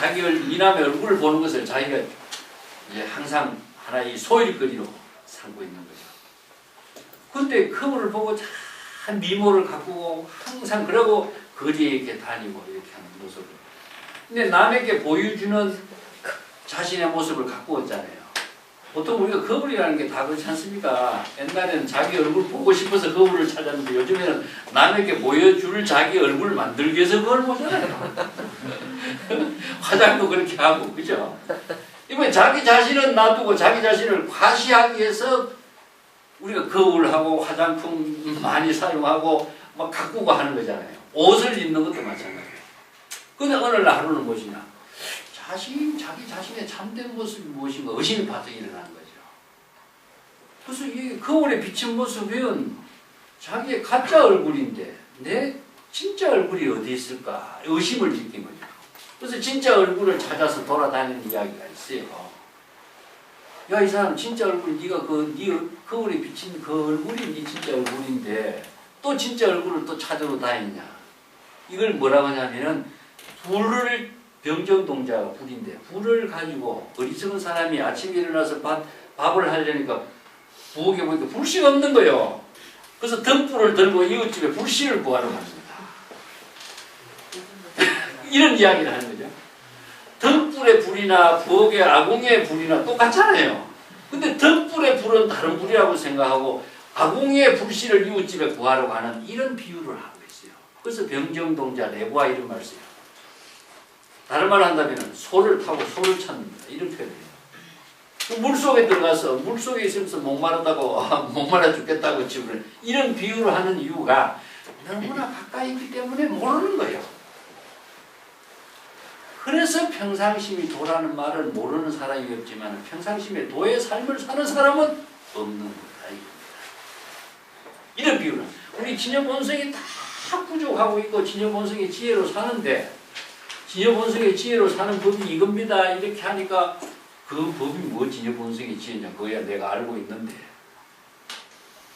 자기 미남의 얼굴을 보는 것을 자기가 이제 항상 하나의 소일거리로 삼고 있는 거죠. 근데 그분을 보고 참 미모를 가꾸고 항상 그러고 거리에 이렇게 다니고 이렇게 하는 모습을. 근데 남에게 보여주는 자신의 모습을 가꾸었잖아요. 보통 우리가 거울이라는 게 다 그렇지 않습니까? 옛날에는 자기 얼굴 보고 싶어서 거울을 찾았는데 요즘에는 남에게 보여줄 자기 얼굴을 만들기 위해서 그걸 보잖아요. 화장도 그렇게 하고, 그죠? 이번에 자기 자신은 놔두고 자기 자신을 과시하기 위해서 우리가 거울하고 화장품 많이 사용하고 막 가꾸고 하는 거잖아요. 옷을 입는 것도 마찬가지예요. 근데 어느 날 하루는 무엇이냐? 자기 자신의 참된 모습이 무엇인가 의심이 바짝 일어나는 거죠. 그래서 이 거울에 비친 모습은 자기의 가짜 얼굴인데 내 진짜 얼굴이 어디 있을까 의심을 느낀 거죠. 그래서 진짜 얼굴을 찾아서 돌아다니는 이야기가 있어요. 야, 이 사람 진짜 얼굴 네가 네 거울에 비친 그 얼굴이 네 진짜 얼굴인데 또 진짜 얼굴을 또 찾으러 다니냐. 이걸 뭐라고 하냐면은 병정동자가 불인데 불을 가지고 어리석은 사람이 아침에 일어나서 밥을 하려니까 부엌에 보니까 불씨가 없는 거예요. 그래서 등불을 들고 이웃집에 불씨를 구하러 갑니다. 이런 이야기를 하는 거죠. 등불의 불이나 부엌의 아궁이의 불이나 똑같잖아요. 근데 등불의 불은 다른 불이라고 생각하고 아궁이의 불씨를 이웃집에 구하러 가는 이런 비유를 하고 있어요. 그래서 병정동자 내부와 이런 말을 써요. 다른 말로 한다면 소를 타고 소를 찾는다. 이런 표현이에요. 물속에 들어가서 물속에 있으면서 목마르다고 목마르 죽겠다고 집을 이런 비유를 하는 이유가 너무나 가까이 있기 때문에 모르는 거예요. 그래서 평상심이 도라는 말을 모르는 사람이 없지만 평상심에 도의 삶을 사는 사람은 없는 거다. 이런 비유는 우리 진여본성이 다 부족하고 있고 진여본성의 지혜로 사는데 진여본성의 지혜로 사는 법이 이겁니다. 이렇게 하니까 그 법이 뭐 진여본성의 지혜냐. 그거야 내가 알고 있는데.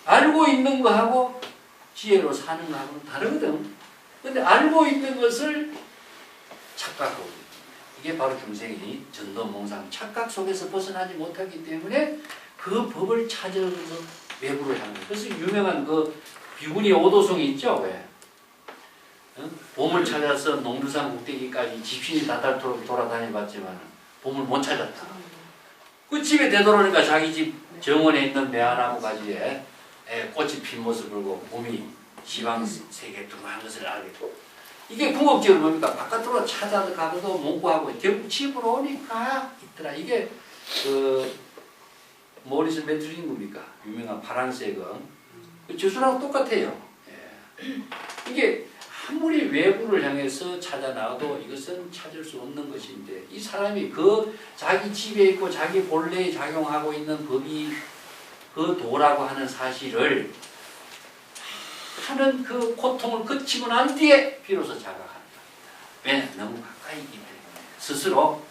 알고 있는 거하고 지혜로 사는 거하고는 다르거든. 근데 알고 있는 것을 착각하고 있는 이게 바로 중생이 전도몽상 착각 속에서 벗어나지 못하기 때문에 그 법을 찾아서 외부로 향하는 거예요. 그래서 유명한 그 비구니 오도송이 있죠. 왜? 봄을 찾아서 농두산 꼭대기까지 집신이 다닳도록 돌아다녀봤지만 봄을 못 찾았다. 그 집에 되돌아오니까 자기 집 정원에 있는 매화나무 가지에 꽃이 핀 모습을 보고 봄이 시방세계에 들어간 것을 알겠고 이게 궁극적으로 뭡니까? 바깥으로 찾아가도 몽고하고 결국 집으로 오니까 있더라. 이게 그 모리스 메트링입니까? 유명한 파란색은 그 저수랑 똑같아요. 예. 이게 아무리 외부를 향해서 찾아 나와도 이것은 찾을 수 없는 것인데 이 사람이 그 자기 집에 있고 자기 본래에 작용하고 있는 법이 그 도라고 하는 사실을 하는 그 고통을 거치고 난 뒤에 비로소 자각하는 겁니다. 왜? 너무 가까이 있기 때문에 스스로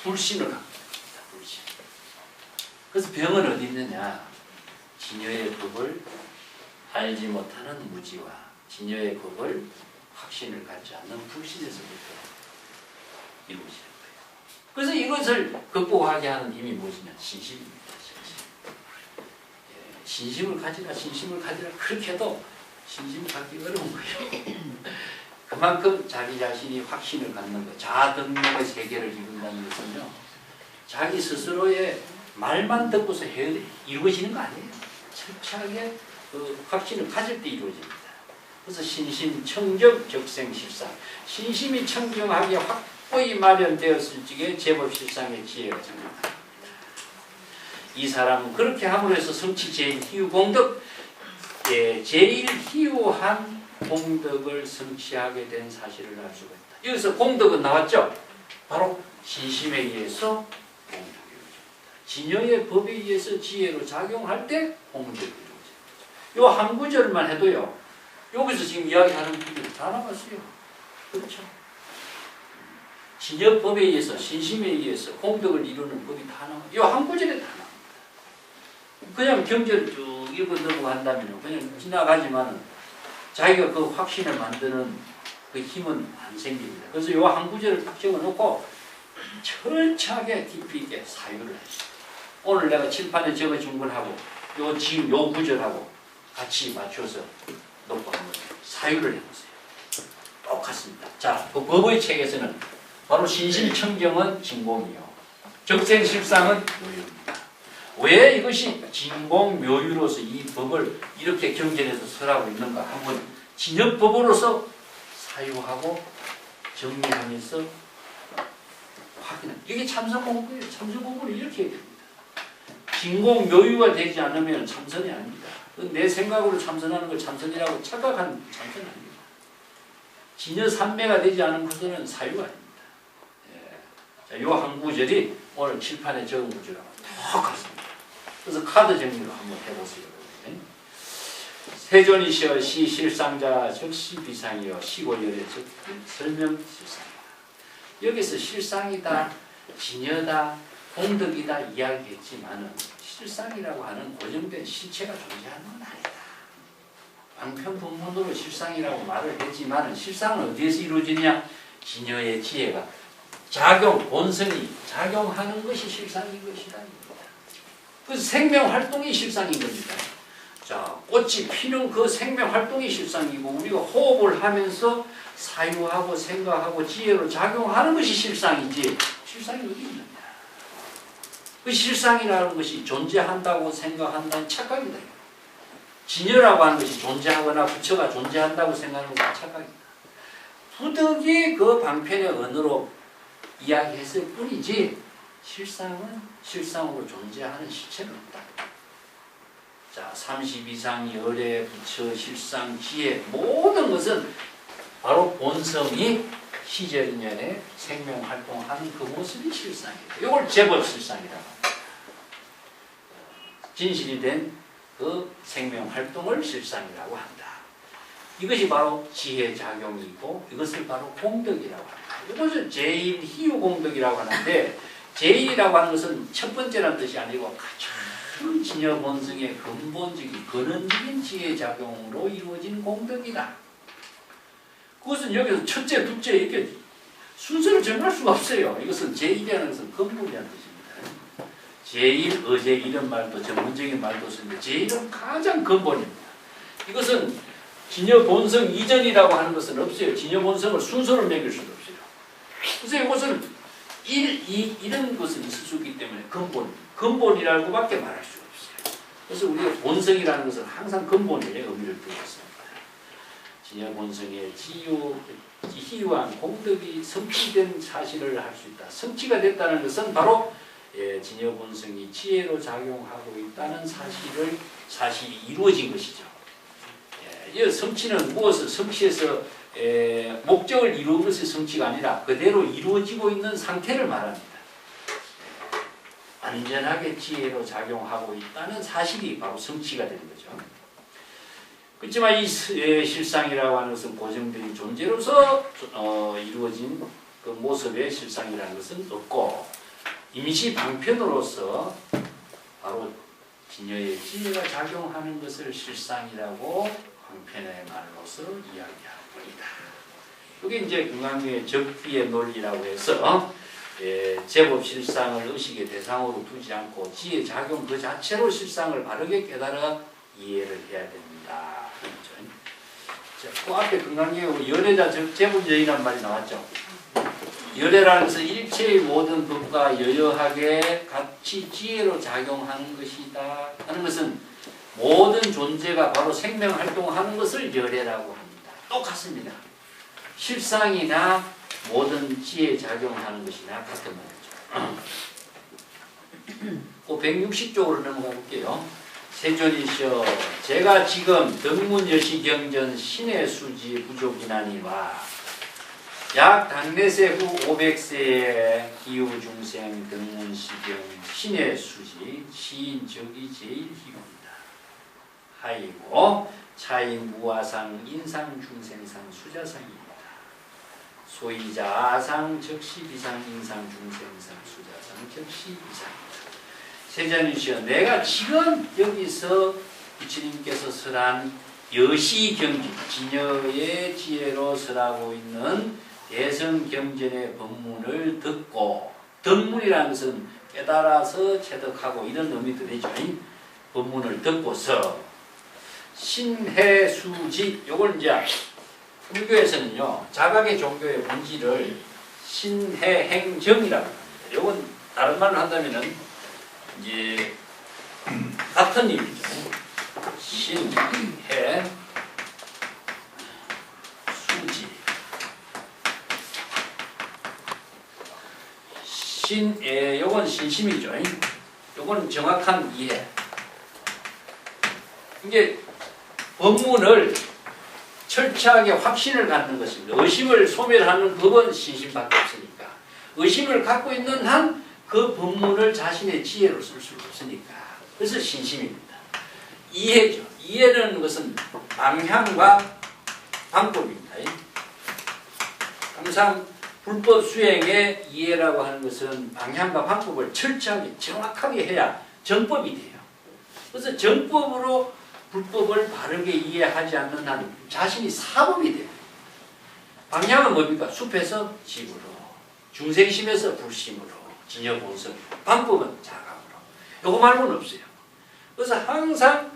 불신을 갖고 있습니다. 불신. 그래서 병은 어디 있느냐? 진여의 법을 알지 못하는 무지와 진여의 법을 확신을 갖지 않는 불신에서부터 이루어지는 거예요. 그래서 이것을 극복하게 하는 힘이 무엇이냐? 신심입니다. 신심을 가지라 그렇게 해도 신심을 갖기 어려운 거예요. 그만큼 자기 자신이 확신을 갖는 것, 자등록의 세계를 이룬다는 것은요, 자기 스스로의 말만 듣고서 이루어지는 거 아니에요. 철저하게 그 확신을 가질 때 이루어집니다. 그래서 신심 청정 적생실상, 신심이 청정하게 확고히 마련되었을 적에 제법실상의 지혜가 정립합니다. 이 사람은 그렇게 함으로 해서 성취 제일 희유 공덕, 제일 희유한 공덕을 성취하게 된 사실을 알 수가 있다. 여기서 공덕은 나왔죠? 바로 신심에 의해서 공덕이 이루어집니다. 진여의 법에 의해서 지혜로 작용할 때 공덕이 이루어집니다. 이 한 구절만 해도요, 여기서 지금 이야기하는 구절이 다 나왔어요. 그렇죠? 진여법에 의해서, 신심에 의해서 공덕을 이루는 법이 다 나와요. 이 한 구절에 다 나와요. 그냥 경제를 쭉 읽어 넘어간다면 그냥 지나가지만은 자기가 그 확신을 만드는 그 힘은 안 생깁니다. 그래서 요 한 구절을 딱 적어놓고 철저하게 깊이 있게 사유를 했어요. 오늘 내가 칠판에 적어준 걸하고 요 지금 요 구절하고 같이 맞춰서 놓고 한번 사유를 해보세요. 똑같습니다. 자, 그 법의 책에서는 바로 신실청정은 진공이요. 적생실상은 묘유입니다. 왜 이것이 진공묘유로서 이 법을 이렇게 경전해서 설하고 있는가 한번 진역법으로서 사유하고 정리하면서 확인합니다. 이게 참선 공부예요. 참선 공부를 이렇게 해야 됩니다. 진공묘유가 되지 않으면 참선이 아닙니다. 내 생각으로 참선하는 걸 참선이라고 착각한 참선 아닙니다. 진여산매가 되지 않은 것은 사유가 아닙니다. 예. 자, 요 한 구절이 오늘 칠판에 적은 구절하고 똑같습니다. 그래서 카드 정리로 한번 해보세요. 세존이시여 시실상자 즉시 비상이여 시고열의 즉 설명실상이다. 여기서 실상이다, 진여다, 공덕이다 이야기했지만은 실상이라고 하는 고정된 실체가 존재하는 건 아니다. 방편분문으로 실상이라고 말을 했지만은 실상은 어디에서 이루어지냐? 진여의 지혜가 작용, 본성이 작용하는 것이 실상인 것이다. 그래서 생명활동이 실상인 겁니다. 자, 꽃이 피는 그 생명활동이 실상이고 우리가 호흡을 하면서 사유하고 생각하고 지혜로 작용하는 것이 실상이지 실상이 어디 있느냐. 그 실상이라는 것이 존재한다고 생각한다는 착각이다. 진여라고 하는 것이 존재하거나 부처가 존재한다고 생각하는 것은 착각이다. 부득이 그 방편의 언어로 이야기했을 뿐이지 실상은 실상으로 존재하는 실체는 없다. 자, 32상, 열애, 부처, 실상, 지혜 모든 것은 바로 본성이 시절인연에 생명활동하는 그 모습이 실상이다. 이걸 제법 실상이라고 합니다. 진실이 된 그 생명활동을 실상이라고 한다. 이것이 바로 지혜작용이고 이것을 바로 공덕이라고 합니다. 이것을 제1희유공덕이라고 하는데 제1이라고 하는 것은 첫 번째라는 뜻이 아니고 가장 진여본성의 근본적인 근원적인 지혜작용으로 이루어진 공덕이다. 그것은 여기서 첫째, 둘째 이렇게 순서를 정할 수가 없어요. 이것은 제1이라는 것은 근본이라는 뜻입니다. 제1, 어제 이런 말도 전문적인 말도 쓰는데 제1은 가장 근본입니다. 이것은 진여본성 이전이라고 하는 것은 없어요. 진여본성을 순서를 매길 수도 없어요. 그래서 이것은 1, 2 이런 것은 있을 수 있기 때문에 근본이라고밖에 말할 수가 없어요. 그래서 우리가 본성이라는 것은 항상 근본의 의미를 두고 있습니다. 진여본성의 희유한 공덕이 성취된 사실을 할 수 있다. 성취가 됐다는 것은 바로 진여본성이 지혜로 작용하고 있다는 사실이 이루어진 것이죠. 이 성취는 무엇을 성취해서 목적을 이루는 것이 성취가 아니라 그대로 이루어지고 있는 상태를 말합니다. 안전하게 지혜로 작용하고 있다는 사실이 바로 성취가 되는 거죠. 그렇지만 이 실상이라고 하는 것은 고정된 존재로서 이루어진 그 모습의 실상이라는 것은 없고 임시 방편으로서 바로 진여의 지혜가 작용하는 것을 실상이라고 방편의 말로서 이야기하는 겁니다. 이게 이제 금강경의 적비의 논리라고 해서 제법 실상을 의식의 대상으로 두지 않고 지혜 작용 그 자체로 실상을 바르게 깨달아 이해를 해야 됩니다. 자, 그 앞에 금강경에 열애자 제법여의란 말이 나왔죠. 열애라는 것은 일체의 모든 법과 여여하게 같이 지혜로 작용하는 것이다 하는 것은 모든 존재가 바로 생명활동하는 것을 열애라고 합니다. 똑같습니다. 실상이나 모든 지혜 작용하는 것이나 같은 말이죠. 그 160쪽으로 넘어가 볼게요. 세존이시여 제가 지금 등문여시경전 신의 수지 부족이나니와 약 당내세 후 500세의 기후중생 등문시경 신의 수지 시인적이 제일희입니다. 하이고 차인 무아상 인상중생상 수자상입니다. 소이자 아상 적시비상 인상중생상 수자상 적시비상입니다. 세자님이시여 내가 지금 여기서 부처님께서 설한 여시경진, 진여의 지혜로 설하고 있는 대성경전의 법문을 듣고, 덕문이라는 것은 깨달아서 체득하고 이런 의미도 되죠. 법문을 듣고서 신해수지, 요걸 이제 불교에서는요, 자각의 종교의 본질을 신해행정이라고 합니다. 요건 다른 말로 한다면은 이제 같은 의미죠. 신해 수지. 요건 신심이죠. 요건 정확한 이해. 이게 법문을 철저하게 확신을 갖는 것입니다. 의심을 소멸하는 법은 신심밖에 없으니까. 의심을 갖고 있는 한 그 법문을 자신의 지혜로 쓸 수가 없으니까. 그래서 신심입니다. 이해죠. 이해라는 것은 방향과 방법입니다. 항상 불법 수행의 이해라고 하는 것은 방향과 방법을 철저하게 정확하게 해야 정법이 돼요. 그래서 정법으로 불법을 바르게 이해하지 않는 한 자신이 사법이 돼요. 방향은 뭡니까? 숲에서 집으로, 중생심에서 불심으로, 진여본성으로, 방법은 자각으로. 요거 말고는 없어요. 그래서 항상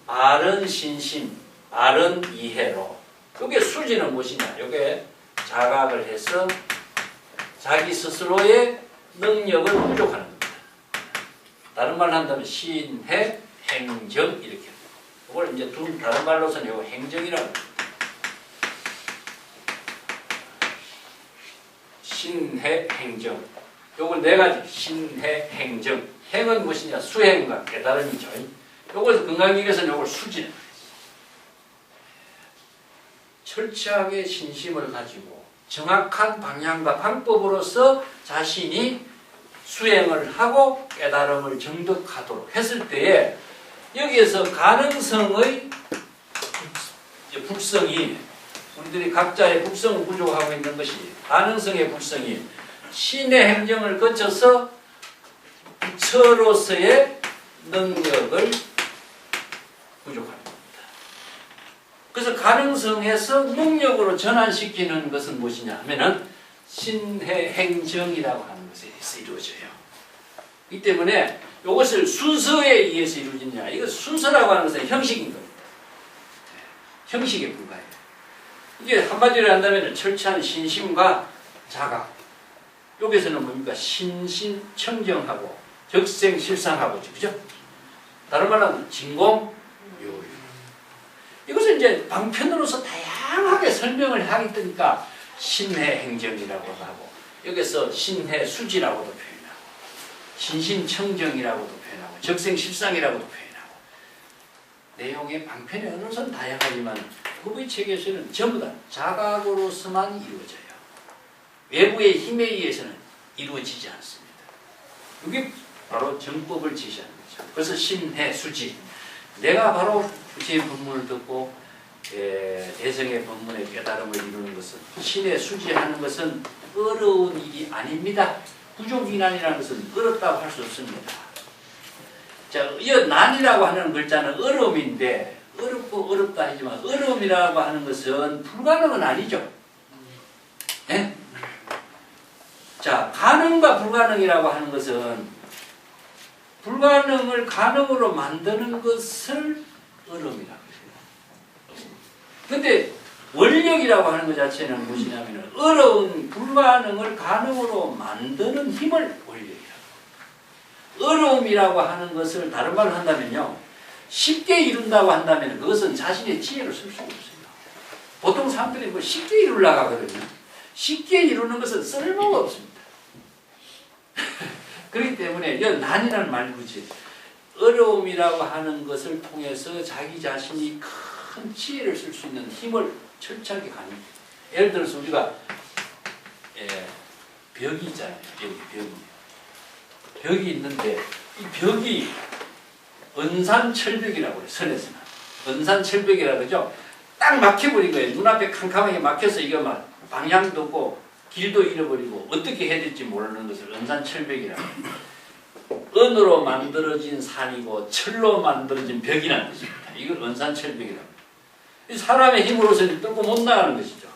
바른 신심, 바른 이해로. 요게 수지는 무엇이냐? 요게 자각을 해서 자기 스스로의 능력을 부족하는 겁니다. 다른 말로 한다면 신해, 행정 이렇게. 이걸 이제 다른 말로서는 요 행정이라고 합니다. 신해, 행정. 요걸 네 가지. 신해, 행정. 행은 무엇이냐? 수행과 깨달음이죠. 요걸 건강기에서는 요걸 수지는 거예요. 철저하게 신심을 가지고 정확한 방향과 방법으로서 자신이 수행을 하고 깨달음을 정득하도록 했을 때에 여기에서 가능성의 불성이 우리들이 각자의 북성을 부족하고 있는 것이 가능성의 불성이 신의 행정을 거쳐서 부처로서의 능력을 부족합니다. 그래서 가능성에서 능력으로 전환시키는 것은 무엇이냐 하면은 신의 행정이라고 하는 것에서 이루어져요. 이 때문에 이것을 순서에 의해서 이루어지느냐, 이거 순서라고 하는 것은 형식인 겁니다. 형식에 불과해요. 이게 한마디로 한다면 철저한 신심과 자각. 여기서는 뭡니까? 신신청정하고 적생실상하고, 그죠? 다른 말로 하면 진공요율. 이것을 이제 방편으로서 다양하게 설명을 하기 때니까 신해행정이라고도 하고, 여기서 신해수지라고도 표현하고, 신신청정이라고도 표현하고, 적생실상이라고도 표현하고, 내용의 방편의 언어는 다양하지만 법의 체계에서는 전부 다 자각으로서만 이루어져요. 외부의 힘에 의해서는 이루어지지 않습니다. 이게 바로 정법을 제시하는 거죠. 그래서 신해수지. 내가 바로 부처의 법문을 듣고 대성의 법문의 깨달음을 이루는 것은, 신의 수지하는 것은 어려운 일이 아닙니다. 부족이난이라는 것은 어렵다고 할 수 없습니다. 자, 이 난이라고 하는 글자는 어려움인데, 어렵고 어렵다 하지만 어려움이라고 하는 것은 불가능은 아니죠. 네? 자, 가능과 불가능이라고 하는 것은 불가능을 가능으로 만드는 것을 어려움이라고 해요. 근데 원력이라고 하는 것 자체는 무엇이냐면 어려운 불가능을 가능으로 만드는 힘을 원력이라고. 어려움이라고 하는 것을 다른 말로 한다면요, 쉽게 이룬다고 한다면 그것은 자신의 지혜를 쓸 수가 없어요. 보통 사람들이 뭐 쉽게 이루려고 하거든요. 쉽게 이루는 것은 쓸모가 없습니다. 그렇기 때문에 난이라는 말이 그렇지. 어려움이라고 하는 것을 통해서 자기 자신이 큰 지혜를 쓸 수 있는 힘을 철저하게 가는. 예를 들어서 우리가 벽이 있잖아요. 여기 벽이 있는데 이 벽이 은산철벽이라고 그래요. 선에서는 은산철벽이라고 그러죠. 딱 막혀버린 거예요. 눈앞에 캄캄하게 막혀서 이거 막 방향도 없고 길도 잃어버리고 어떻게 해야 될지 모르는 것을 은산철벽이라고 해요. 은으로 만들어진 산이고 철로 만들어진 벽이라는 뜻입니다. 이걸 은산철벽이라고 해요. 이 사람의 힘으로서는 뚫고 못 나가는 것이죠.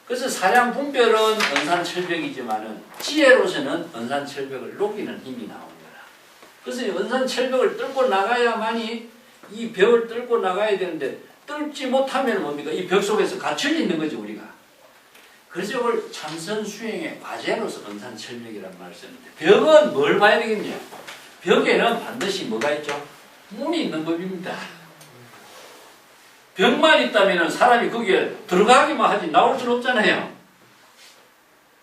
그래서 사량분별은 은산철벽이지만은 지혜로서는 은산철벽을 녹이는 힘이 나오는 거라. 그래서 이 은산철벽을 뚫고 나가야만이 이 벽을 뚫고 나가야 되는데 뚫지 못하면 뭡니까? 이 벽 속에서 갇혀 있는 거죠, 우리가. 그래서 이걸 참선 수행의 과제로서 은산철벽이라는 말을 썼는데 벽은 뭘 봐야 되겠냐? 벽에는 반드시 뭐가 있죠? 문이 있는 법입니다. 벽만 있다면 사람이 거기에 들어가기만 하지 나올 수는 없잖아요.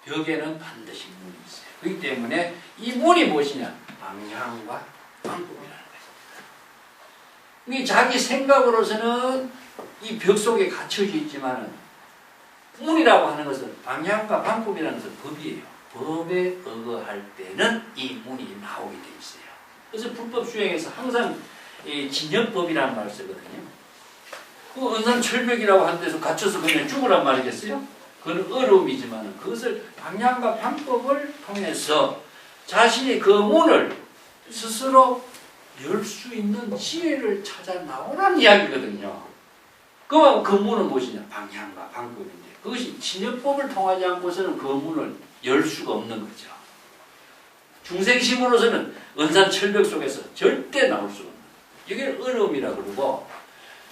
벽에는 반드시 문이 있어요. 그렇기 때문에 이 문이 무엇이냐? 방향과 방법이라는 것입니다. 자기 생각으로서는 이 벽 속에 갇혀져 있지만은 문이라고 하는 것은 방향과 방법이라는 것은 법이에요. 법에 의거할 때는 이 문이 나오게 돼 있어요. 그래서 불법 수행에서 항상 진역법이라는 말을 쓰거든요. 그 은산철벽이라고 하는 데서 갇혀서 그냥 죽으란 말이겠어요? 그건 어려움이지만 그것을 방향과 방법을 통해서 자신이 그 문을 스스로 열 수 있는 지혜를 찾아 나오라는 이야기거든요. 그 문은 무엇이냐? 방향과 방법인데 그것이 진역법을 통하지 않고서는 그 문을 열 수가 없는 거죠. 중생심으로서는 은산철벽 속에서 절대 나올 수가 없는 거예요. 이게 어려움이라고 그러고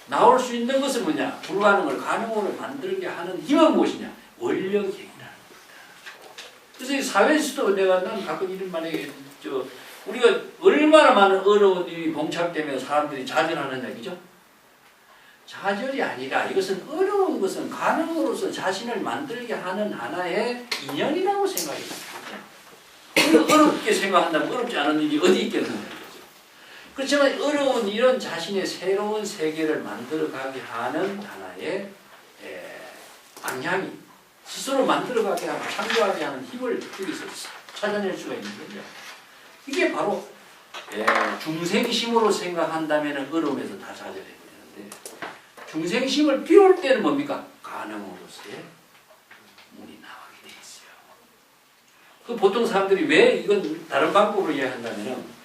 나올 수 있는 것은 뭐냐? 불가능을 가능으로 만들게 하는 힘은 무엇이냐? 원력행이라는 겁니다. 그래서 이 사회에서도 난 가끔 이런 말이 우리가 얼마나 많은 어려운 일이 봉착되면 사람들이 좌절하는 얘기죠? 좌절이 아니라 이것은 어려운 것은 가능으로서 자신을 만들게 하는 하나의 인연이라고 생각했습니다. 어렵게 생각한다면 어렵지 않은 일이 어디 있겠느냐. 그렇지만 어려운 이런 자신의 새로운 세계를 만들어가게 하는 하나의 방향이 스스로 만들어가게 하고 창조하게 하는 힘을 여기서 찾아낼 수가 있는 거죠. 이게 바로 중생심으로 생각한다면 어려움에서 다 좌절해 버리는데 중생심을 비울 때는 뭡니까? 가능으로서의 문이 나오게 돼 있어요. 그 보통 사람들이 왜 이건 다른 방법으로 이해한다면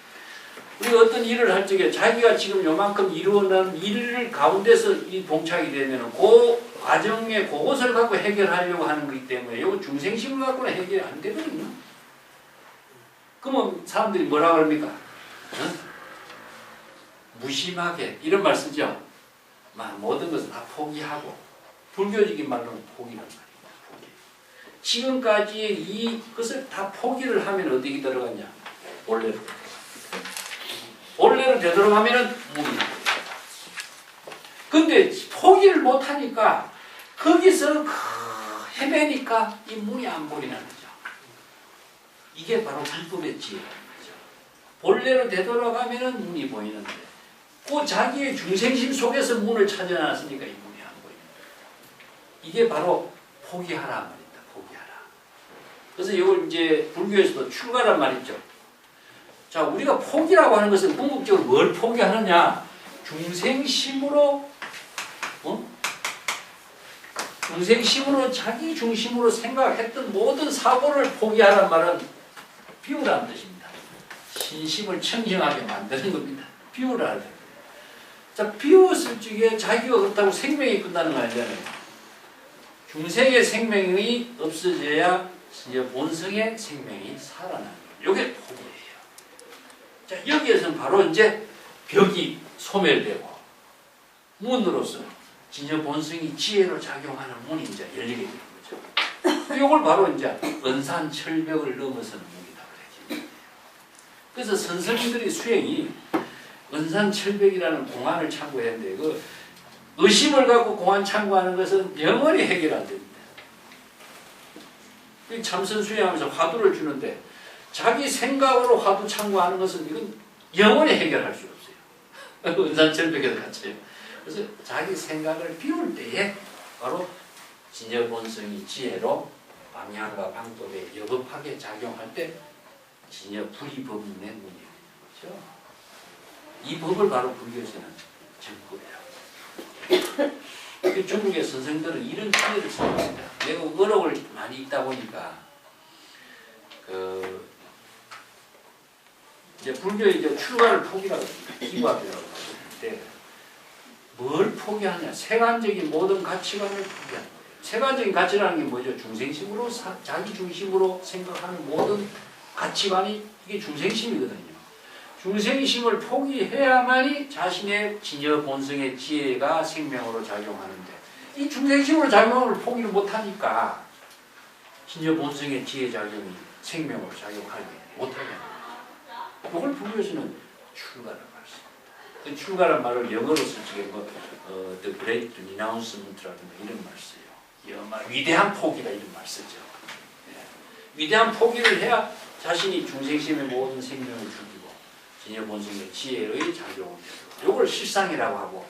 우리가 어떤 일을 할 적에 자기가 지금 요만큼 이루어낸 일 가운데서 이 봉착이 되면 그 과정의 그것을 갖고 해결하려고 하는 거기 때문에 이거 중생심을 갖고는 해결이 안 되거든요. 그러면 사람들이 뭐라 그럽니까? 무심하게 이런 말 쓰죠. 모든 것을 다 포기하고 불교적인 말로는 포기란 말입니다. 포기. 지금까지의 이것을 다 포기를 하면 어디에 들어갔냐? 본래로. 본래로 되돌아가면은 문이 나옵니다. 근데 포기를 못하니까 거기서 헤매니까 이 문이 안 보이는 거죠. 이게 바로 불법의 지혜라는 거죠. 본래로 되돌아가면은 문이 보이는데 그 자기의 중생심 속에서 문을 찾아놨으니까 이 문이 안 보이는 거예요. 이게 바로 포기하라 말입니다. 포기하라. 그래서 이걸 이제 불교에서도 출가란 말 있죠. 자, 우리가 포기라고 하는 것은 궁극적으로 뭘 포기하느냐? 중생심으로 중생심으로 자기 중심으로 생각했던 모든 사고를 포기하라는 말은 비우라는 뜻입니다. 신심을 청정하게 만드는 겁니다. 비우라는 겁니다. 자, 비웠을 적에 자기가 그렇다고 생명이 끝나는 거 아니잖아요. 중생의 생명이 없어져야 이제 본성의 생명이 살아나는 거예요. 이게 포기예요. 자, 여기에서는 바로 이제 벽이 소멸되고 문으로서 진여 본성이 지혜로 작용하는 문이 이제 열리게 되는 거죠. 이걸 바로 이제 은산철벽을 넘어서는 문이다 그러지. 그래서 선생님들의 수행이 은산철벽이라는 공안을 참고했는데 그 의심을 갖고 공안 참고하는 것은 영원히 해결 안 됩니다. 참선 수행하면서 화두를 주는데 자기 생각으로 화두 참고하는 것은 이건 영원히 해결할 수 없어요. 은산철벽에도 갇혀요. 그래서 자기 생각을 비울 때에 바로 진여본성이 지혜로 방향과 방법에 여법하게 작용할 때 진여 불이법문의 문이 되는 거죠. 이 법을 바로 불교에서는 정법이라고. 중국의 선생들은 이런 지혜를 써봅니다. 내가 어록을 많이 읽다 보니까 이제 불교의 이제 출가를 포기라고 합니다. 기과교라고 하는데 뭘 포기하냐? 세간적인 모든 가치관을 포기하는 거예요. 세간적인 가치라는 게 뭐죠? 중생심으로 자기 중심으로 생각하는 모든 가치관이 이게 중생심이거든요. 중생심을 포기해야만이 자신의 진여 본성의 지혜가 생명으로 작용하는데 이 중생심으로 작용을 포기를 못하니까 진여 본성의 지혜 작용이 생명으로 작용하게 못하게 합니다. 그걸 불교에서는 출가라고 했습니다. 그 출가란 말을 영어로서 지금 The Great Renouncement*라든가 이런 말 써요. 위대한 포기다 이런 말 쓰죠. 위대한 포기를 해야 자신이 중생심의 모든 생명을 죽이고 진여 본성의 지혜의 작용을 해요. 이걸 실상이라고 하고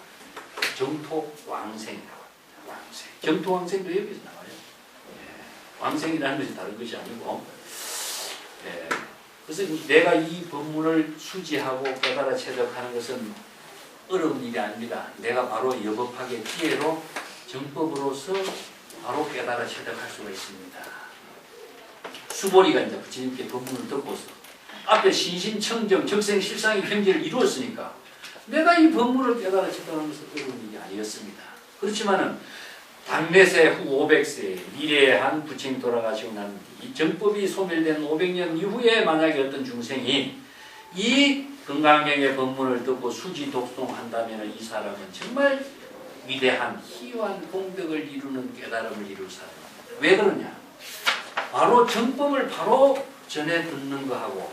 정토왕생이라고 합니다. 왕생. 정토왕생도 여기서 나와요. 왕생이라는 것이 다른 것이 아니고 그래서 내가 이 법문을 수지하고 깨달아 체득하는 것은 어려운 일이 아닙니다. 내가 바로 여법학의 지혜로 정법으로서 바로 깨달아 체득할 수가 있습니다. 수보리가 이제 부처님께 법문을 듣고서 앞에 신심청정 적생실상의 경지를 이루었으니까 내가 이 법문을 깨달아 체득하는 것은 어려운 일이 아니었습니다. 그렇지만은 당내세 후 500세 미래에 한 부처님 돌아가시고 난 뒤 정법이 소멸된 500년 이후에 만약에 어떤 중생이 이 건강경의 법문을 듣고 수지 독송한다면 이 사람은 정말 위대한 희유한 공덕을 이루는 깨달음을 이룰 사람입니다. 왜 그러냐? 바로 정법을 바로 전해 듣는 거하고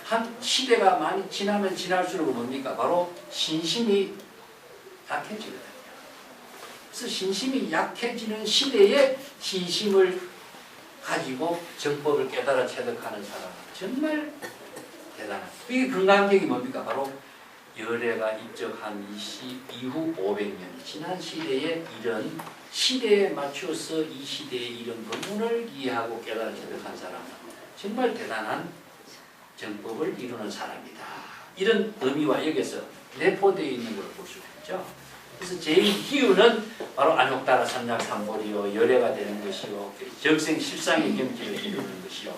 한 시대가 많이 지나면 지날수록 뭡니까? 바로 신심이 약해지거든요. 그래서 신심이 약해지는 시대에 신심을 가지고 정법을 깨달아 체득하는 사람은 정말 대단한. 이 건강경이 뭡니까? 바로 열애가 입적한 이 시 이후 500년이 지난 시대에 이런 시대에 맞춰서 이 시대에 이런 법문을 이해하고 깨달아 체득한 사람은 정말 대단한 정법을 이루는 사람이다. 이런 의미와 여기서 내포되어 있는 걸 볼 수가 있죠. 그래서 제2희유는 바로 안욕따라 삼약삼보리요 열애가 되는 것이요 적생실상의 경지를 이루는 것이요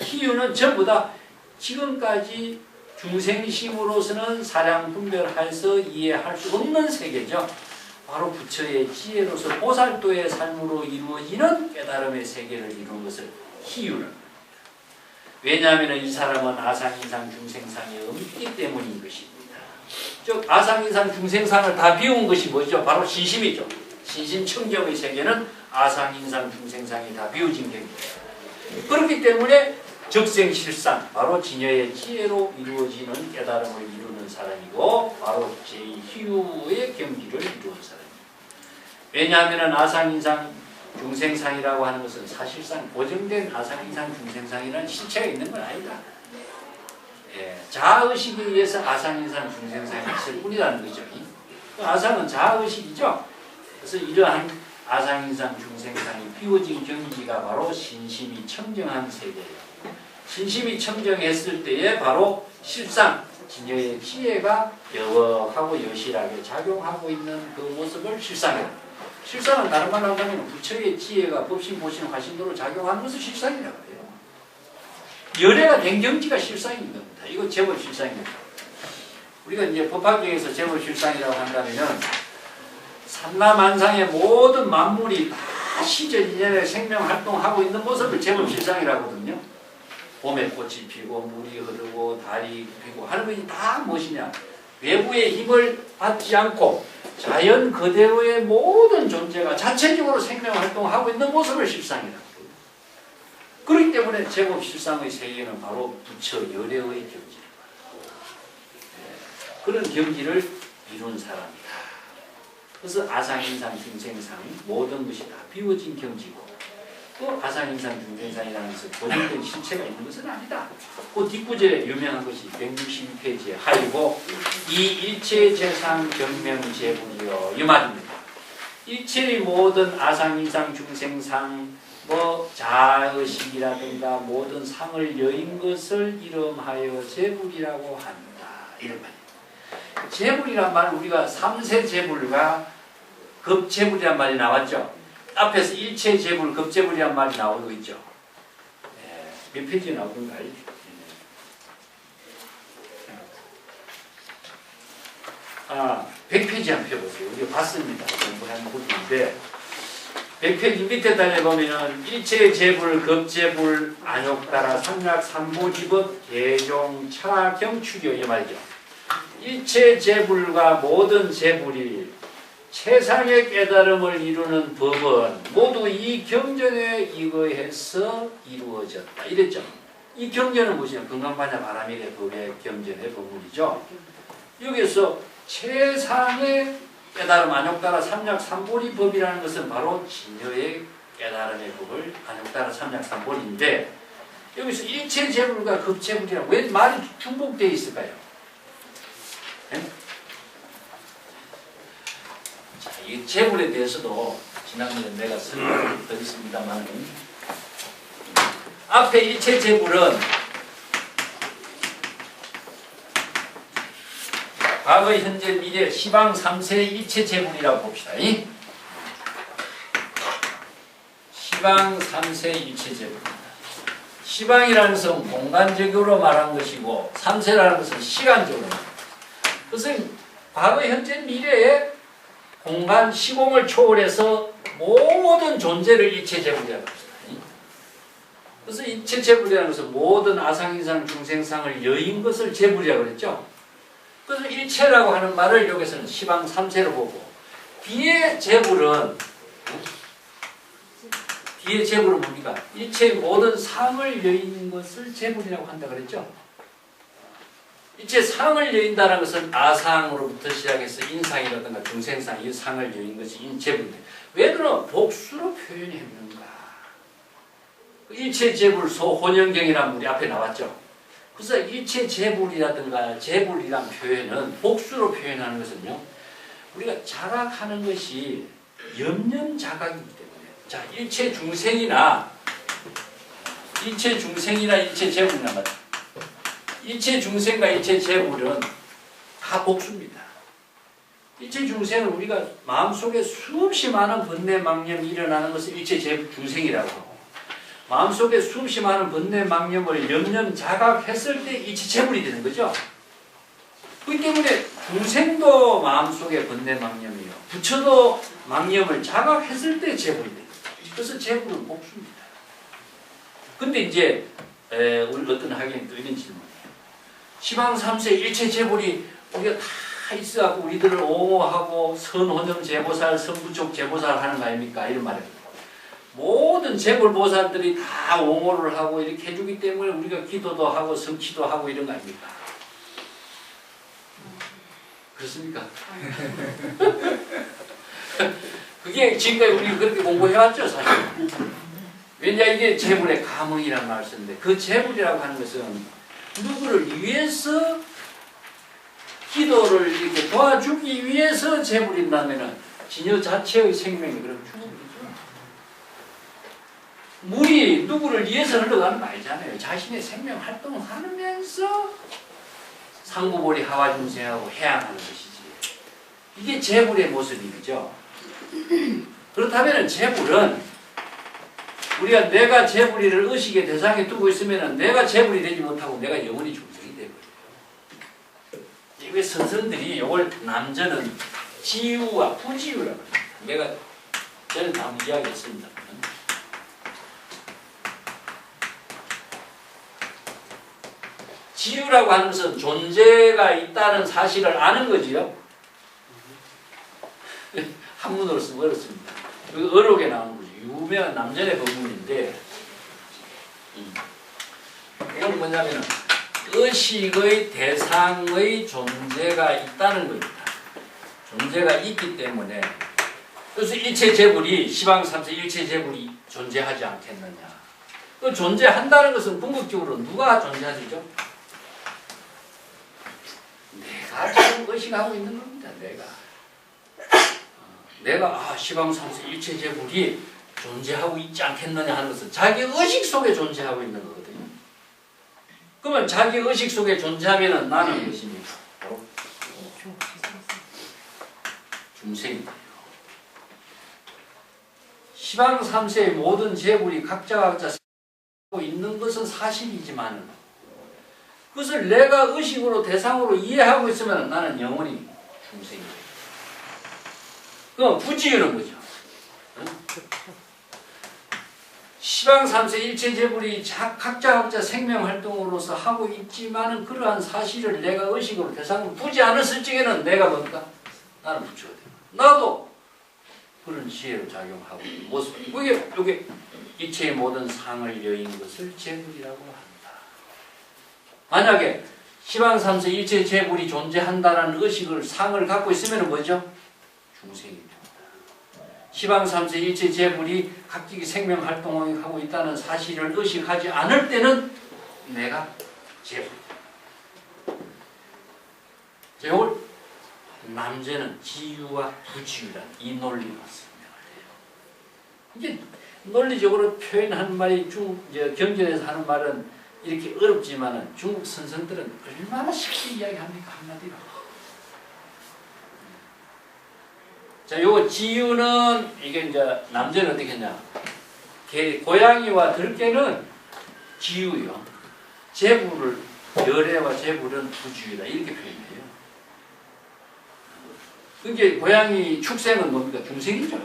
희유는 전부 다 지금까지 중생심으로서는 사량분별해서 이해할 수 없는 세계죠. 바로 부처의 지혜로서 보살도의 삶으로 이루어지는 깨달음의 세계를 이루는 것을 희유는 왜냐하면 이 사람은 아상인상 중생상이 없기 때문인 것입니다. 즉 아상인상 중생상을 다 비운 것이 뭐죠? 바로 신심이죠. 신심청정의 세계는 아상인상 중생상이 다 비워진 경지예요. 그렇기 때문에 적생실상 바로 진여의 지혜로 이루어지는 깨달음을 이루는 사람이고 바로 제2희유의 경지를 이루는 사람입니다. 왜냐하면 아상인상 중생상이라고 하는 것은 사실상 고정된 아상인상 중생상이라는 실체가 있는 건 아니다. 자아의식에 의해서 아상인상 중생상이 있을 뿐이라는 거죠. 아상은 자아의식이죠. 그래서 이러한 아상인상 중생상이 비워진 경지가 바로 신심이 청정한 세계예요. 신심이 청정했을 때에 바로 실상 진여의 지혜가 여하고 여실하게 작용하고 있는 그 모습을 실상이라고 합니다. 실상은 다른 말로 한다면 부처의 지혜가 법신, 보신, 화신도로 작용하는 것을 실상이라고 해요. 열애가 된 경지가 실상인 겁니다. 이거 제법 실상입니다. 우리가 이제 법화경에서 제법 실상이라고 한다면 산나만상의 모든 만물이 다 시절인연에 생명활동하고 있는 모습을 제법 실상이라고 하거든요. 봄에 꽃이 피고 물이 흐르고 달이 피고 하는 것이 다 무엇이냐? 외부의 힘을 받지 않고 자연 그대로의 모든 존재가 자체적으로 생명활동하고 있는 모습을 실상이라고 합니다. 그렇기 때문에 제법 실상의 세계는 바로 부처 열애의 경지입니다. 그런 경지를 이룬 사람이다. 그래서 아상인상 중생상 모든 것이 다 비워진 경지고 또 아상인상 중생상이라는 것은 고정된 실체가 있는 것은 아니다. 그 뒷구절에 유명한 것이 162페이지에 하이고 이 일체재상 경명재불이여 이 말입니다. 일체의 모든 아상인상 중생상 자의식이라든가 모든 상을 여인 것을 이름하여 재불이라고 한다. 이런 말이에요. 재불이란 말 우리가 삼세재불과 급재불이란 말이 나왔죠. 앞에서 일체재불, 급재불이란 말이 나오고 있죠. 몇 페이지에 나오는가요? 100페이지 한번 펴보세요. 우리가 봤습니다. 공부한 부분인데 100페이지 밑에 달려보면 일체 재불, 급재불, 안욕따라 삼락 삼보지법 개종 차경 추교 이 말이죠. 일체 재불과 모든 재불이 최상의 깨달음을 이루는 법은 모두 이 경전에 의거해서 이루어졌다. 이랬죠. 이 경전은 무엇이냐? 건강반야 바라밀의 법의 경전의 법문이죠. 여기서 최상의 깨달음 안욕따라 삼약 삼보리 법이라는 것은 바로 진여의 깨달음의 법을 안욕따라 삼약 삼보리인데 여기서 일체 재불과 급재불이라고 왜 말이 중복되어 있을까요? 네? 자, 이 재불에 대해서도 지난번에 내가 설명을 드렸습니다만 앞에 일체 재불은 과거, 현재, 미래, 시방 3세의 일체 재불이라고 봅시다. 시방 3세의 일체 재불입니다. 시방이라는 것은 공간적으로 말한 것이고 3세라는 것은 시간적으로 말한 것입니다. 그것은 과거, 현재, 미래의 공간, 시공을 초월해서 모든 존재를 일체 재불이라고 합니다. 그래서 일체 재불이라는 것은 모든 아상인상, 중생상을 여인 것을 재불이라고 그랬죠. 그래서 일체라고 하는 말을 여기서는 시방 3세로 보고 뒤에 재불은 뭡니까? 일체의 모든 상을 여인 것을 재불이라고 한다 그랬죠. 일체 상을 여인다는 것은 아상으로부터 시작해서 인상이라든가 중생상 이 상을 여인 것이 재불인데 왜 그런 복수로 표현했는가? 일체 재불 소혼연경이라는 문이 앞에 나왔죠. 그래서 일체 재불이라든가 재불이란 표현은 복수로 표현하는 것은요. 우리가 자각하는 것이 염념자각이기 때문에 자 일체 중생이나 일체 재불이란 말 일체 중생과 일체 재불은 다 복수입니다. 일체 중생은 우리가 마음속에 수없이 많은 번뇌 망념이 일어나는 것을 일체 중생이라고 하고 마음속에 수없이 많은 번뇌 망념을 염념 자각했을 때 일체 재불이 되는 거죠. 그렇기 때문에 중생도 마음속에 번뇌 망념이요. 부처도 망념을 자각했을 때 재불이 됩니다. 그래서 재불은 복수입니다. 근데 이제 우리 어떤 학연이 또 이런 질문이에요. 시방 3세 일체 재불이 우리가 다 있어갖고 우리들을 옹호하고 선호념 제보살, 선부족 제보살 하는 거 아닙니까? 이런 말이에요. 모든 재불보살들이 다 옹호를 하고 이렇게 해주기 때문에 우리가 기도도 하고 성취도 하고 이런 거 아닙니까? 그렇습니까? 그게 지금까지 우리 그렇게 공부해왔죠 사실. 왜냐 이게 재불의 감흥이라는 말을 쓰는데 그 재불이라고 하는 것은 누구를 위해서 기도를 이렇게 도와주기 위해서 재불인다면은 진여 자체의 생명이 그럼 죽음이죠. 물이 누구를 위해서 흘러가는 거 아니잖아요. 자신의 생명 활동을 하면서 상부보리 하와중생하고 해양하는 것이지. 이게 재불의 모습이죠. 그렇다면 재불은 우리가 내가 재불이를 의식의 대상에 두고 있으면 내가 재불이 되지 못하고 내가 영원히 중생이 되거든요. 왜 선생들이 이걸 남전은 지유와 부지유라고 합니다. 내가 전에 한번 이야기했습니다. 지유라고 하는 것은 존재가 있다는 사실을 아는 거지요. 한문으로 쓰면 어렵습니다. 어록에 나오는 거죠. 유명한 남전의 법문인데 이건 뭐냐면 의식의 대상의 존재가 있다는 겁니다. 존재가 있기 때문에 그래서 일체 재불이 시방 3세 일체 재불이 존재하지 않겠느냐. 그 존재한다는 것은 궁극적으로 누가 존재하죠? 내가 지금 의식하고 있는 겁니다. 내가 시방 3세 일체 재불이 존재하고 있지 않겠느냐 하는 것은 자기 의식 속에 존재하고 있는 거거든요. 그러면 자기 의식 속에 존재하면 나는 무엇입니까? 바로 중생이에요. 시방 3세의 모든 재불이 각자가 하고 있는 것은 사실이지만 그것을 내가 의식으로 대상으로 이해하고 있으면 나는 영원히 중생이 돼요. 그럼 부지유는 뭐죠? 응? 시방삼세 일체재불이 각자 생명활동으로서 하고 있지만은 그러한 사실을 내가 의식으로 대상으로 두지 않았을 적에는 내가 뭔가? 나는 부처가 돼요. 나도 그런 지혜로 작용하고 있는 모습. 이게 이체의 모든 상을 여인 것을 재불이라고 한다. 만약에 시방삼세 일체재불이 존재한다는 의식을 상을 갖고 있으면 뭐죠? 중생입니다. 시방삼세 일체재불이 각기 생명활동을 하고 있다는 사실을 의식하지 않을 때는 내가 재불이다. 자, 이걸 남자는 지유와 부지유라는 이 논리로 설명을 해요. 이게 논리적으로 표현하는 말이 경전에서 하는 말은 이렇게 어렵지만은 중국 선생들은 얼마나 쉽게 이야기합니까? 한마디로. 자, 요 지유는 이게 이제 남자는 어떻게 했냐? 고양이와 들개는 지유요. 재불을 열애와 재불은 부지유다 이렇게 표현해요. 그게 고양이 축생은 뭡니까? 중생이죠.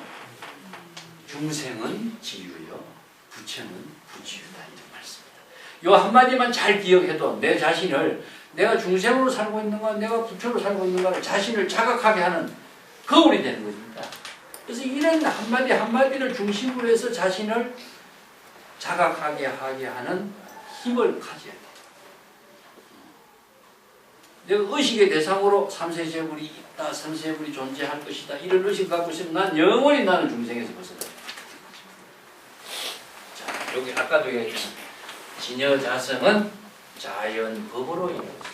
중생은 지유요, 부처는 부지유다 이런 말씀입니다. 요 한마디만 잘 기억해도 내 자신을 내가 중생으로 살고 있는가, 내가 부처로 살고 있는가를 자신을 자각하게 하는 거울이 되는 것입니다. 그래서 이런 한마디 한마디를 중심으로 해서 자신을 자각하게 하게 하는 힘을 가져야 돼요. 내가 의식의 대상으로 삼세재불이 있다, 삼세재불이 존재할 것이다 이런 의식 갖고 있으면 난 영원히 나는 중생에서 벗어나요. 자, 여기 아까도 얘기했지만 진여자성은 자연법으로 이루어진다.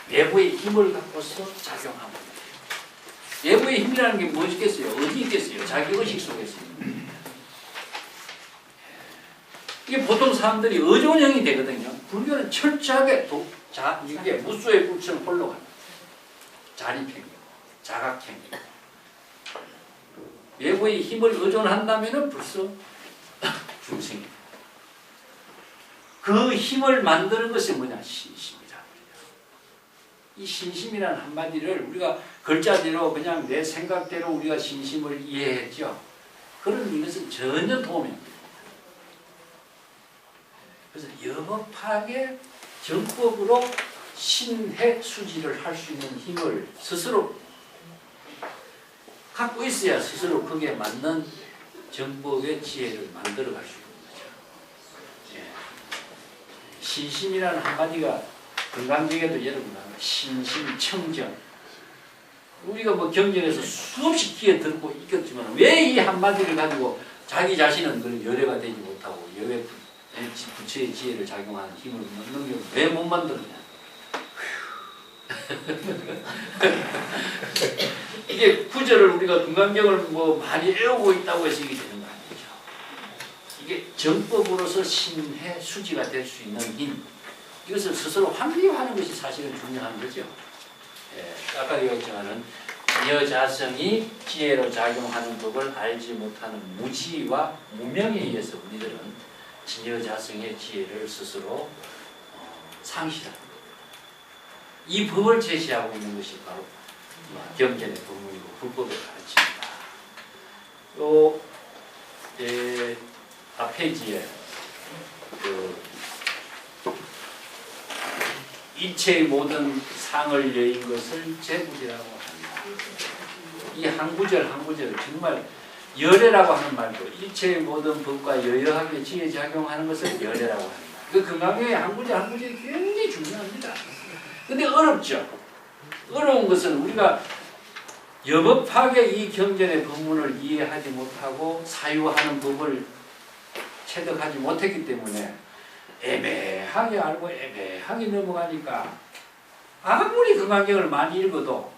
외부의 힘을 갖고서 작용하는 거예요. 외부의 힘이라는 게 무엇이겠어요? 어디 있겠어요? 자기 의식 속에 있습니다. 이게 보통 사람들이 의존형이 되거든요. 불교는 철저하게 이게 무수의 불처럼 홀로 가는 자립행위고 자각행위고 외부의 힘을 의존한다면 벌써 중생이에요. 그 힘을 만드는 것이 뭐냐? 신심이다. 이 신심이라는 한마디를 우리가 글자대로 그냥 내 생각대로 우리가 신심을 이해했죠. 그런 이것은 전혀 도움이 안 됩니다. 그래서 여법하게 정법으로 신해 수지를 할 수 있는 힘을 스스로 갖고 있어야 스스로 거기에 맞는 정법의 지혜를 만들어갈 수 있는 거죠. 예. 신심이라는 한마디가 건강경에도 여러분 신심청정 우리가 뭐 경전에서 수없이 귀에 듣고 있겠지만 왜 이 한마디를 가지고 자기 자신은 그런 열애가 되지 못하고 여외 부처의 지혜를 작용하는 힘을 능력을 왜 못 만드느냐? 이게 구절을 우리가 금강경을 뭐 많이 외우고 있다고 해서 이게 되는 거 아니죠. 이게 정법으로서 신해 수지가 될 수 있는 힘, 이것을 스스로 확립하는 것이 사실은 중요한 거죠. 예, 아까 얘기했지만은 여자성이 지혜로 작용하는 법을 알지 못하는 무지와 무명에 의해서 우리들은 진여자성의 지혜를 스스로 상실합니다. 이 법을 제시하고 있는 것이 바로 경전의 법문이고 불법을 가르칩니다. 앞 페이지에 이체의 모든 상을 여인 것을 재불이라고 합니다. 이 한 구절 한 구절 정말 열애라고 하는 말도 일체의 모든 법과 여여하게 지혜 작용하는 것을 열애라고 합니다. 그 건강의 한 구절 한 구절이 굉장히 중요합니다. 근데 어렵죠. 어려운 것은 우리가 여법하게 이 경전의 법문을 이해하지 못하고 사유하는 법을 체득하지 못했기 때문에 애매하게 알고 애매하게 넘어가니까 아무리 금강경을 많이 읽어도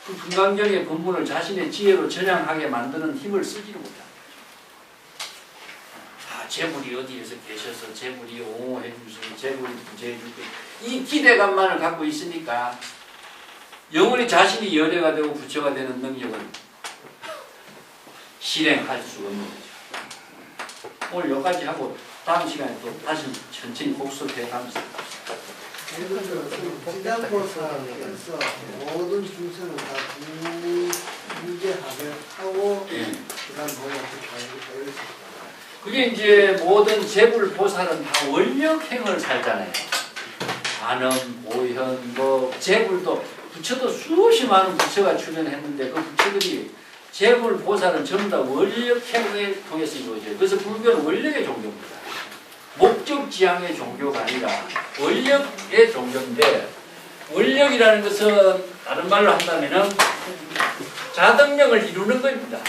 그 금강경의 법문을 자신의 지혜로 전향하게 만드는 힘을 쓰지를 못합니다. 재불이 어디에서 계셔서 재불이 옹호해 주시고 재불이 부재해 주고 이 기대감만을 갖고 있으니까 영원히 자신이 열애가 되고 부처가 되는 능력은 실행할 수 없는 거죠. 오늘 여기까지 하고 다음 시간에 또 다시 천천히 복습해 가면서 예를 들어서 지장보살께서 모든 중생을 다 구제하고 그다음 뭐가 이렇게 그게 이제 모든 재불보살은 다 원력행을 살잖아요. 관음, 보현, 뭐 재불도 부처도 수없이 많은 부처가 출연했는데 그 부처들이 재불보살은 전부 다 원력행을 통해서 이루어져요. 그래서 불교는 원력의 종교입니다. 목적지향의 종교가 아니라 원력의 종교인데, 원력이라는 것은 다른 말로 한다면은 자등력을 이루는 겁니다.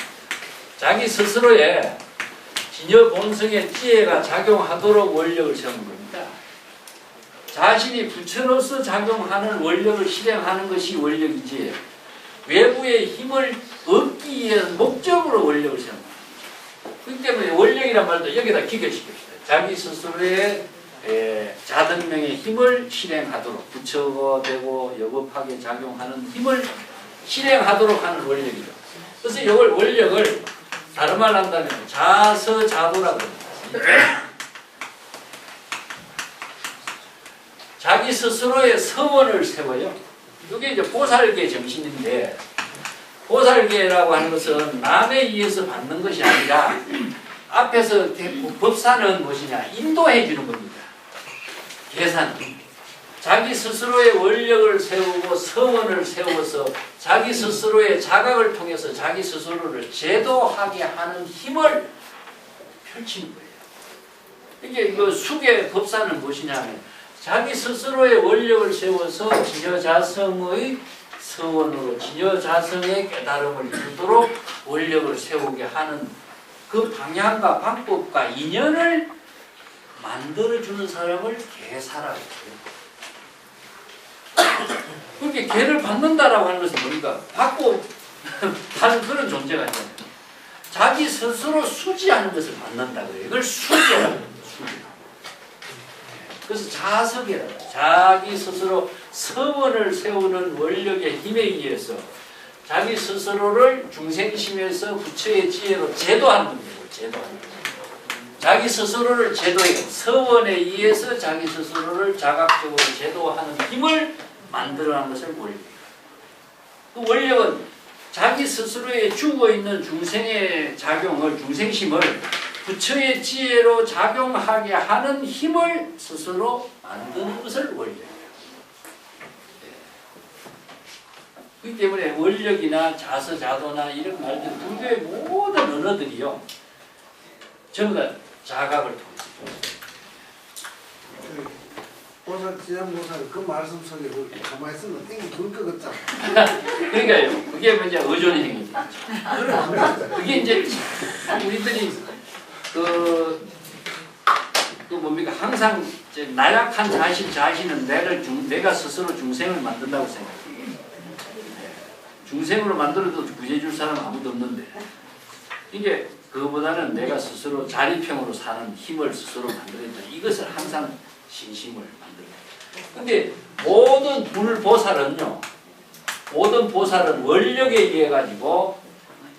자기 스스로의 진여 본성의 지혜가 작용하도록 원력을 세우는 겁니다. 자신이 부처로서 작용하는 원력을 실행하는 것이 원력이지, 외부의 힘을 얻기 위한 목적으로 원력을 세우는 겁니다. 그렇기 때문에 원력이란 말도 여기다 기결시킵시다. 자기 스스로의 자등명의 힘을 실행하도록, 부처가 되고 여법하게 작용하는 힘을 실행하도록 하는 원력이죠. 그래서 이걸 원력을 다른 말로 한다면 자서자도라고 합니다. 자기 스스로의 서원을 세워요. 이게 이제 보살계 정신인데, 보살계라고 하는 것은 남에 의해서 받는 것이 아니라 앞에서 법사는 무엇이냐? 인도해 주는 겁니다. 계산. 자기 스스로의 원력을 세우고 서원을 세워서 자기 스스로의 자각을 통해서 자기 스스로를 제도하게 하는 힘을 펼치는 거예요. 이게 이거 수계 법사는 무엇이냐 하면 자기 스스로의 원력을 세워서 진여자성의 서원으로 진여자성의 깨달음을 이루도록 원력을 세우게 하는 그 방향과 방법과 인연을 만들어주는 사람을 계사라고 해요. 그렇게 계를 받는다라고 하는 것은 뭡니까? 받고 하는 그런 존재가 아니잖아요. 자기 스스로 수지하는 것을 받는다 그래요. 이걸 수지라고 해요. 수지. 그래서 자석이라고 해요. 자기 스스로 서원을 세우는 원력의 힘에 의해서 자기 스스로를 중생심에서 부처의 지혜로 제도하는 겁니다. 제도하는 겁니다. 자기 스스로를 제도해, 서원에 의해서 자기 스스로를 자각적으로 제도하는 힘을 만들어내는 것을 원력이에요. 그 원력은 자기 스스로에 죽어있는 중생의 작용을, 중생심을 부처의 지혜로 작용하게 하는 힘을 스스로 만드는 것을 원력이에요. 그렇기 때문에 원력이나 자서자도나 이런 말들, 불교의 모든 언어들이요, 전부 다 자각을 통해서. 보살, 지장보살 그 말씀 속에 가만히 있으면 땡이 돌것 같잖아. 그러니까요. 그게 이제 의존의 행위죠. 그게 이제 우리들이 그 뭡니까? 항상 나약한 자신은 내가 스스로 중생을 만든다고 생각해요. 중생으로 만들어도 구해줄 사람 아무도 없는데, 이게 그거보다는 내가 스스로 자립형으로 사는 힘을 스스로 만들어낸다. 이것을 항상 신심을 만들어요. 근데 모든 불보살은요, 모든 보살은 원력에 의해 가지고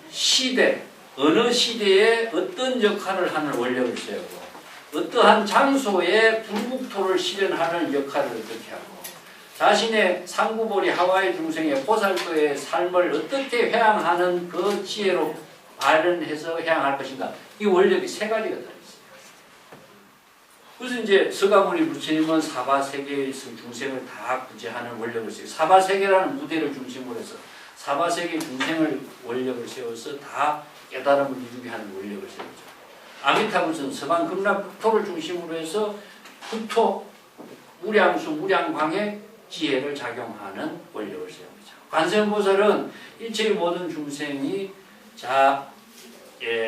시대, 어느 시대에 어떤 역할을 하는 원력을 세우고, 어떠한 장소에 불국토를 실현하는 역할을 어떻게 하고, 자신의 상구보리 하와이 중생의 보살도의 삶을 어떻게 회항하는 그 지혜로 발현해서 회항할 것인가. 이 원력이 세 가지가 들어있어요. 그래서 이제 서가모니 부처님은 사바세계의 중생을 다 구제하는 원력을 세우고, 사바세계라는 무대를 중심으로 해서 사바세계 중생을 원력을 세워서 다 깨달음을 이루게 하는 원력을 세우죠. 아미타불은 서방 극락국토를 중심으로 해서 국토, 무량수, 무량광의 지혜를 작용하는 원력을 세웁니다. 관세음보살은 일체의 모든 중생이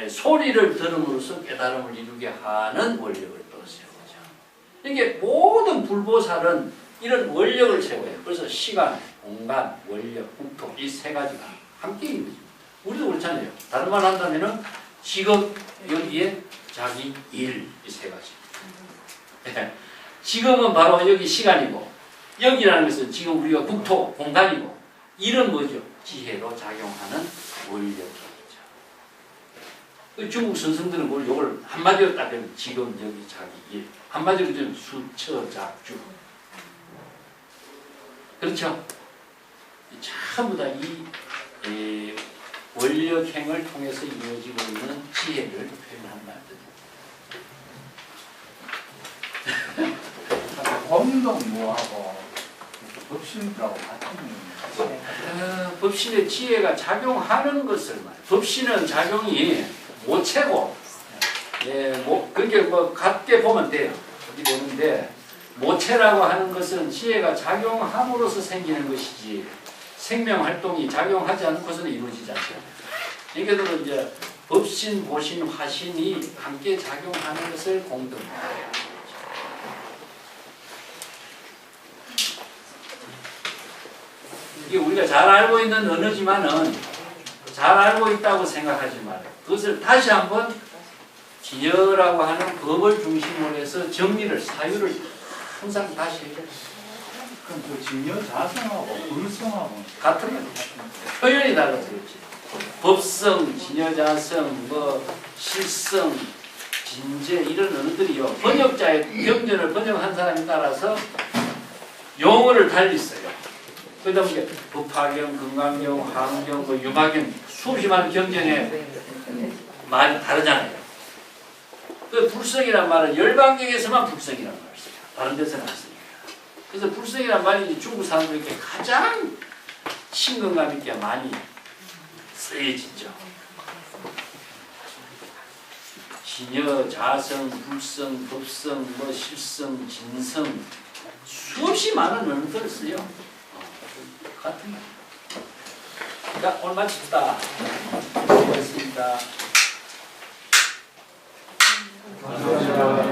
소리를 들음으로써 깨달음을 이루게 하는 원력을 또 세우죠. 이게 모든 불보살은 이런 원력을 세워요. 그래서 시간, 공간, 원력, 국토 이 세 가지가 함께 있는 거죠. 우리도 그렇잖아요. 다른 말 한다면은 직업 여기에 자기 일 이 세 가지. 직업은 바로 여기 시간이고, 여기라는 것은 지금 우리가 국토, 공간이고, 일은 뭐죠? 지혜로 작용하는 원력이죠. 중국 선생들은 뭘 이걸 한마디로 따지면 지금 여기 자기 일, 한마디로 좀 수처작주. 그렇죠? 전부 다 이 원력행을 통해서 이루어지고 있는 지혜를 표현한 말들. 법도 뭐하고 법신이라고 같은 법신의 지혜가 작용하는 것을 말해요. 법신은 작용이 모체고, 그렇게 같게 보면 돼요. 그렇게 보는데, 모체라고 하는 것은 지혜가 작용함으로써 생기는 것이지, 생명 활동이 작용하지 않고서는 이루어지지 않습니다. 이게 바로 이제 법신, 보신, 화신이 함께 작용하는 것을 공동화해요. 이게 우리가 잘 알고 있는 언어지만은 잘 알고 있다고 생각하지 말아요. 그것을 다시 한번 진여라고 하는 법을 중심으로 해서 정리를, 사유를 항상 다시 해요. 그럼 그 진여자성하고 불성하고 같은 거예요. 표현이 달라서 그렇지. 법성, 진여자성, 실성, 진제 이런 언어들이요. 번역자의 경전을 번역한 사람에 따라서 용어를 달리 써요. 그다음에 법화경, 금강경, 화엄경, 유마경 수없이 많은 경전에 말이 다르잖아요. 그 불성이란 말은 열반경에서만 불성이란 말을 써요. 다른 데서는 안 씁니다. 그래서 불성이란 말이 중국 사람들에게 가장 친근감 있게 많이 쓰여지죠. 진여, 자성, 불성, 법성, 실성, 진성 수없이 많은 언어들을 써요. 같은 말. 자, 오늘 마칩시다. 수고했습니다. 감사합니다.